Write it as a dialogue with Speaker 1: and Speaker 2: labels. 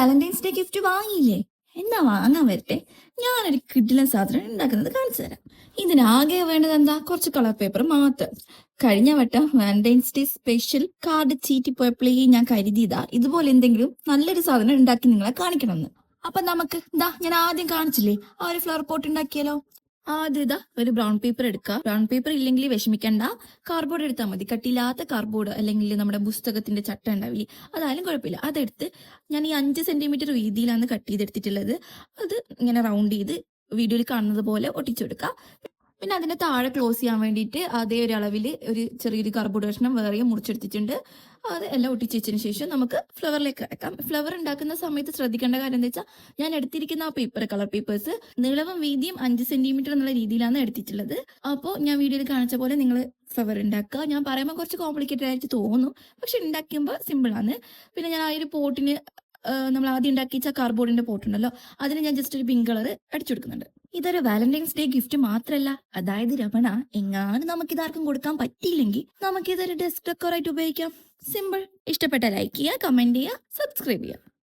Speaker 1: Valentine's day gift വാങ്ങിയില്ലേ? എന്നാ വാങ്ങാൻ വരട്ടെ. ഞാനൊരു കിടിലൻ സാധനം ഉണ്ടാക്കുന്നത് കാണിച്ചു തരാം. ഇതിനാകെ വേണ്ടത് എന്താ? കുറച്ച് കളർ പേപ്പർ മാത്രം. കഴിഞ്ഞ വട്ടം വാലന്റൈൻസ് ഡേ സ്പെഷ്യൽ കാർഡ് ചീറ്റിപ്പോയപ്പോഴേ ഞാൻ കരുതിയതാ ഇതുപോലെ എന്തെങ്കിലും നല്ലൊരു സാധനം ഉണ്ടാക്കി നിങ്ങളെ കാണിക്കണമെന്ന്. അപ്പൊ നമുക്ക് ഞാൻ ആദ്യം കാണിച്ചില്ലേ ആ ഒരു ഫ്ലവർ പോട്ട് ഉണ്ടാക്കിയാലോ? ആദ്യം ഒരു ബ്രൗൺ പേപ്പർ എടുക്കുക. ബ്രൗൺ പേപ്പർ ഇല്ലെങ്കിൽ വിഷമിക്കണ്ട, കാർഡ്ബോർഡ് എടുത്താൽ മതി. കട്ടിയില്ലാത്ത കാർഡ്ബോർഡ് അല്ലെങ്കിൽ നമ്മുടെ പുസ്തകത്തിന്റെ ചട്ട ഉണ്ടാവില്ലേ, അതായാലും കുഴപ്പമില്ല. അതെടുത്ത് ഞാൻ ഈ 5 സെന്റിമീറ്റർ വീതിയിലാണ് കട്ട് ചെയ്തെടുത്തിട്ടുള്ളത്. അത് ഇങ്ങനെ റൗണ്ട് ചെയ്ത് വീഡിയോയിൽ കാണുന്നത് പോലെ ഒട്ടിച്ചു കൊടുക്കുക. പിന്നെ അതിന്റെ താഴെ ക്ലോസ് ചെയ്യാൻ വേണ്ടിയിട്ട് അതേ ഒരു അളവിൽ ഒരു ചെറിയൊരു കാർഡ്ബോർഡ് കഷ്ണം വേറെയും മുറിച്ചെടുത്തിട്ടുണ്ട്. അത് എല്ലാം ഒട്ടിച്ച് വെച്ചതിന് ശേഷം നമുക്ക് ഫ്ലവറിലേക്ക് അടക്കാം. ഫ്ലവർ ഉണ്ടാക്കുന്ന സമയത്ത് ശ്രദ്ധിക്കേണ്ട കാര്യം എന്താ വെച്ചാൽ, ഞാൻ എടുത്തിരിക്കുന്ന ആ പേപ്പർ, കളർ പേപ്പേഴ്സ് നീളവും വീതിയും 5 സെന്റിമീറ്റർ എന്നുള്ള രീതിയിലാണ് എടുത്തിട്ടുള്ളത്. അപ്പോൾ ഞാൻ വീഡിയോയിൽ കാണിച്ച പോലെ നിങ്ങൾ ഫ്ലവർ ഉണ്ടാക്കുക. ഞാൻ പറയുമ്പോൾ കുറച്ച് കോംപ്ലിക്കേറ്റഡ് ആയിട്ട് തോന്നും, പക്ഷെ ഉണ്ടാക്കുമ്പോൾ സിമ്പിൾ ആണ്. പിന്നെ ഞാൻ ആ ഒരു പോട്ടിന് നമ്മൾ ആദ്യം ഉണ്ടാക്കിച്ച കാർഡ്ബോർഡിന്റെ പോട്ടുണ്ടല്ലോ, അതിന് ഞാൻ ജസ്റ്റ് ഒരു പിങ്ക് കളർ അടിച്ചു കൊടുക്കുന്നുണ്ട്. ഇതൊരു വാലന്റൈൻസ് ഡേ ഗിഫ്റ്റ് മാത്രമല്ല, അതായത് രമണ, എങ്ങാനും നമുക്കിതാർക്കും കൊടുക്കാൻ പറ്റിയില്ലെങ്കിൽ നമുക്കിതൊരു ഡെസ്ക് ഡെക്കോറായിട്ട് ഉപയോഗിക്കാം. സിമ്പിൾ. ഇഷ്ടപ്പെട്ട ലൈക്ക് ചെയ്യുക, കമന്റ് ചെയ്യുക, സബ്സ്ക്രൈബ് ചെയ്യുക.